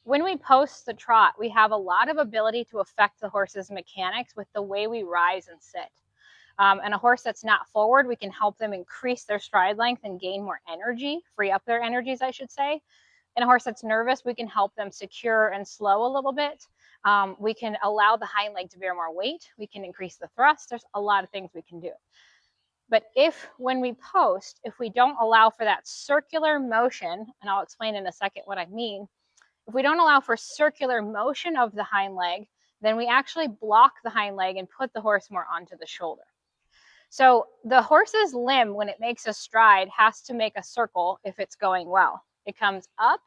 when we post the trot, we have a lot of ability to affect the horse's mechanics with the way we rise and sit. And a horse that's not forward, we can help them increase their stride length and gain more energy, free up their energies, I should say. And a horse that's nervous, we can help them secure and slow a little bit. We can allow the hind leg to bear more weight. We can increase the thrust. There's a lot of things we can do. But when we post, if we don't allow for that circular motion, and I'll explain in a second what I mean, if we don't allow for circular motion of the hind leg, then we actually block the hind leg and put the horse more onto the shoulder. So the horse's limb, when it makes a stride, has to make a circle if it's going well. It comes up,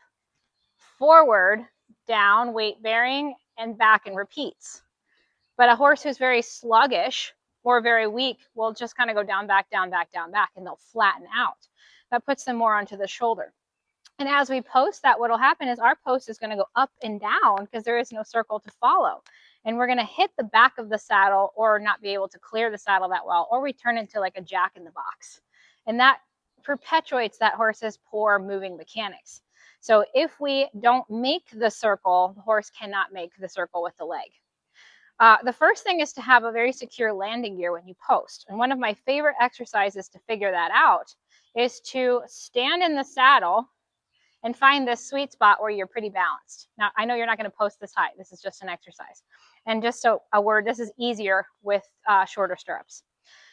forward, down, weight bearing, and back and repeats. But a horse who's very sluggish or very weak will just kind of go down, back, down, back, down, back, and they'll flatten out. That puts them more onto the shoulder. And as we post that, what will happen is our post is going to go up and down because there is no circle to follow. And we're going to hit the back of the saddle or not be able to clear the saddle that well, or we turn into like a jack in the box. And that perpetuates that horse's poor moving mechanics. So if we don't make the circle, the horse cannot make the circle with the leg. The first thing is to have a very secure landing gear when you post. And one of my favorite exercises to figure that out is to stand in the saddle and find this sweet spot where you're pretty balanced. Now, I know you're not going to post this high. This is just an exercise. And just so a word, this is easier with shorter stirrups.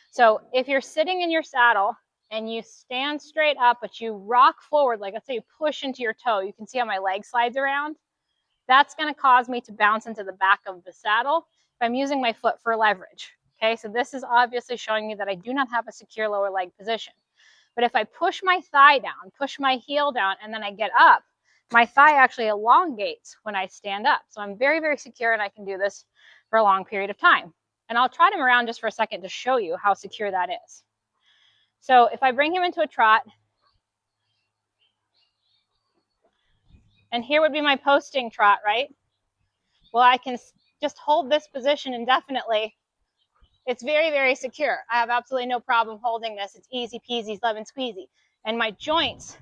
So if you're sitting in your saddle and you stand straight up, but you rock forward, like let's say you push into your toe, you can see how my leg slides around. That's going to cause me to bounce into the back of the saddle if I'm using my foot for leverage. Okay, so this is obviously showing me that I do not have a secure lower leg position. But if I push my thigh down, push my heel down, and then I get up, my thigh actually elongates when I stand up. So I'm very, very secure, and I can do this for a long period of time. And I'll trot him around just for a second to show you how secure that is. So if I bring him into a trot, and here would be my posting trot, right? Well, I can just hold this position indefinitely. It's very, very secure. I have absolutely no problem holding this. It's easy peasy, lemon squeezy. And my joints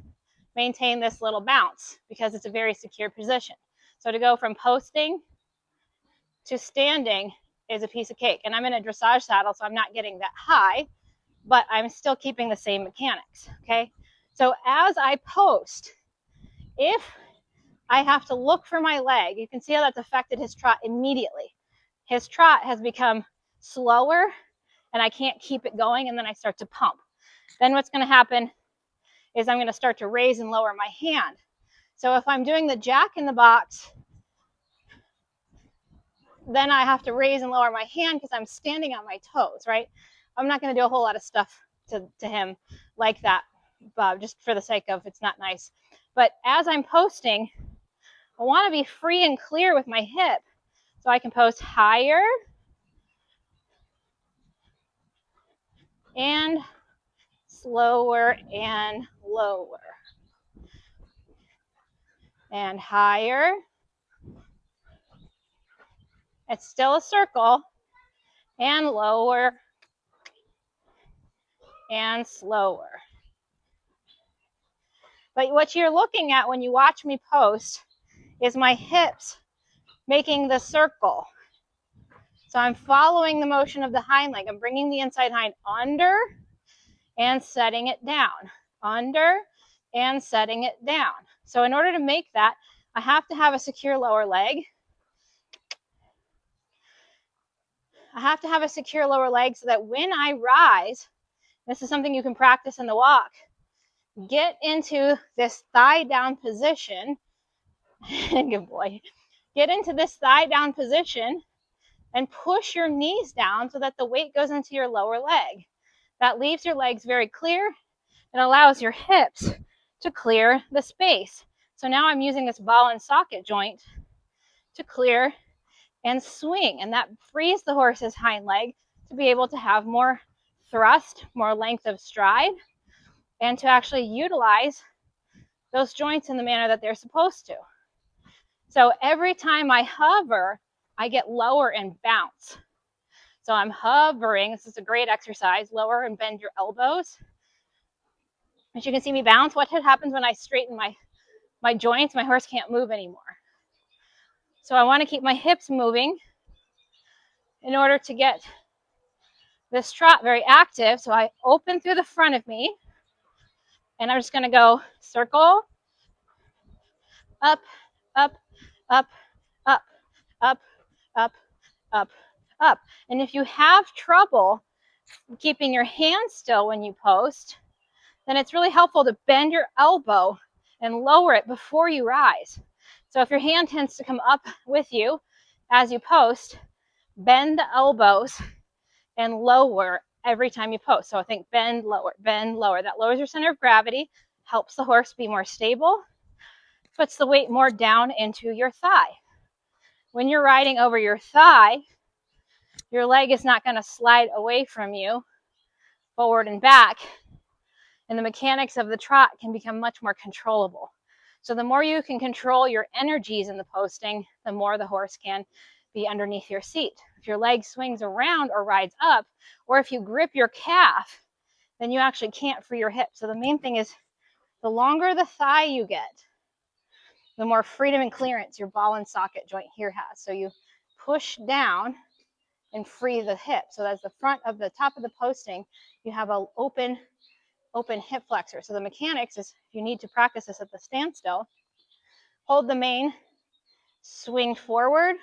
maintain this little bounce because it's a very secure position. So to go from posting to standing is a piece of cake. And I'm in a dressage saddle, so I'm not getting that high, but I'm still keeping the same mechanics, okay? So as I post, if I have to look for my leg, you can see how that's affected his trot immediately. His trot has become slower and I can't keep it going, and then I start to pump. Then what's going to happen is I'm going to start to raise and lower my hand. So if I'm doing the jack in the box, then I have to raise and lower my hand because I'm standing on my toes, right? I'm not going to do a whole lot of stuff to him like that, just for the sake of it's not nice. But as I'm posting, I want to be free and clear with my hip so I can post higher and slower and lower and higher. It's still a circle, and lower and slower. But what you're looking at when you watch me post is my hips making the circle. So I'm following the motion of the hind leg. I'm bringing the inside hind under and setting it down, under and setting it down. So in order to make that, I have to have a secure lower leg. I have to have a secure lower leg so that when I rise, this is something you can practice in the walk, get into this thigh down position. Good boy. Get into this thigh down position and push your knees down so that the weight goes into your lower leg. That leaves your legs very clear and allows your hips to clear the space. So now I'm using this ball and socket joint to clear and swing, and that frees the horse's hind leg to be able to have more thrust, more length of stride, and to actually utilize those joints in the manner that they're supposed to. So every time I hover, I get lower and bounce. So I'm hovering. This is a great exercise. Lower and bend your elbows. As you can see me bounce, what happens when I straighten my joints? My horse can't move anymore. So I want to keep my hips moving in order to get this trot very active. So I open through the front of me, and I'm just going to go circle, up, up, up, up, up, up, up, up. And if you have trouble keeping your hands still when you post, then it's really helpful to bend your elbow and lower it before you rise. So if your hand tends to come up with you as you post, bend the elbows and lower every time you post. So I think bend, lower, bend, lower. That lowers your center of gravity, helps the horse be more stable, puts the weight more down into your thigh. When you're riding over your thigh, your leg is not going to slide away from you forward and back, and the mechanics of the trot can become much more controllable. So the more you can control your energies in the posting, the more the horse can be underneath your seat. If your leg swings around or rides up, or if you grip your calf, then you actually can't free your hip. So the main thing is, the longer the thigh you get, the more freedom and clearance your ball and socket joint here has. So you push down and free the hip. So that's the front of the top of the posting, you have an open hip flexor. So the mechanics is, if you need to practice this at the standstill, hold the mane, swing forward,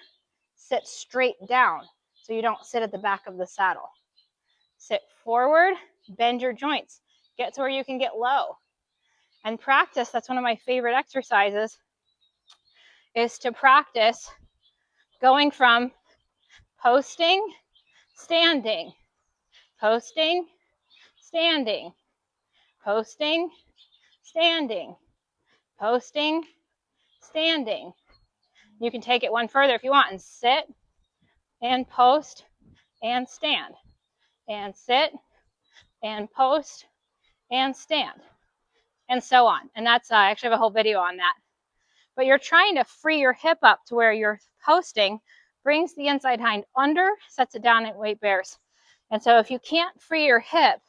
sit straight down so you don't sit at the back of the saddle. Sit forward, bend your joints, get to where you can get low. And practice, that's one of my favorite exercises, is to practice going from posting, standing, posting, standing, posting, standing, posting, standing. You can take it one further if you want and sit and post and stand and sit and post and stand and so on. And that's, I actually have a whole video on that. But you're trying to free your hip up to where you're posting, brings the inside hind under, sets it down and weight bears. And so if you can't free your hip,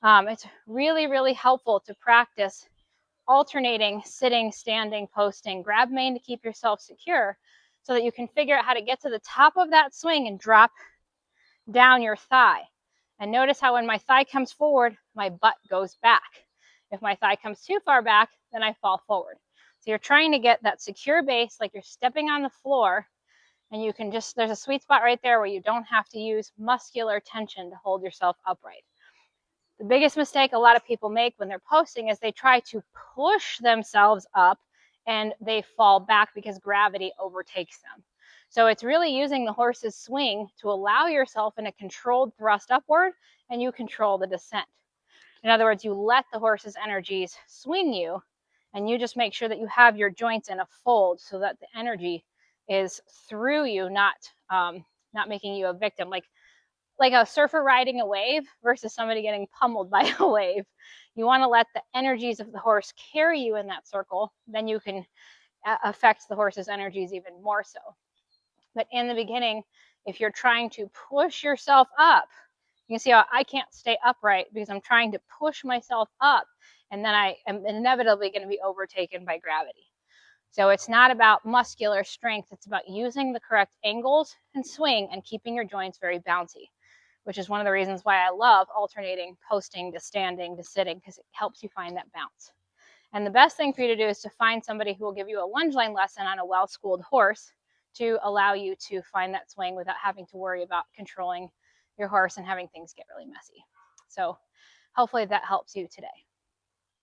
it's really, really helpful to practice alternating sitting, standing, posting. Grab mane to keep yourself secure so that you can figure out how to get to the top of that swing and drop down your thigh. And notice how when my thigh comes forward, my butt goes back. If my thigh comes too far back, then I fall forward. So you're trying to get that secure base, like you're stepping on the floor, and you can just, there's a sweet spot right there where you don't have to use muscular tension to hold yourself upright. The biggest mistake a lot of people make when they're posting is they try to push themselves up and they fall back because gravity overtakes them. So it's really using the horse's swing to allow yourself in a controlled thrust upward, and you control the descent. In other words, you let the horse's energies swing you, and you just make sure that you have your joints in a fold so that the energy is through you, not making you a victim. Like a surfer riding a wave versus somebody getting pummeled by a wave. You want to let the energies of the horse carry you in that circle, then you can affect the horse's energies even more so. But in the beginning, if you're trying to push yourself up, you can see how I can't stay upright because I'm trying to push myself up, and then I am inevitably going to be overtaken by gravity. So it's not about muscular strength, it's about using the correct angles and swing and keeping your joints very bouncy, which is one of the reasons why I love alternating posting to standing to sitting, because it helps you find that bounce. And the best thing for you to do is to find somebody who will give you a lunge line lesson on a well-schooled horse to allow you to find that swing without having to worry about controlling your horse and having things get really messy. So hopefully that helps you today.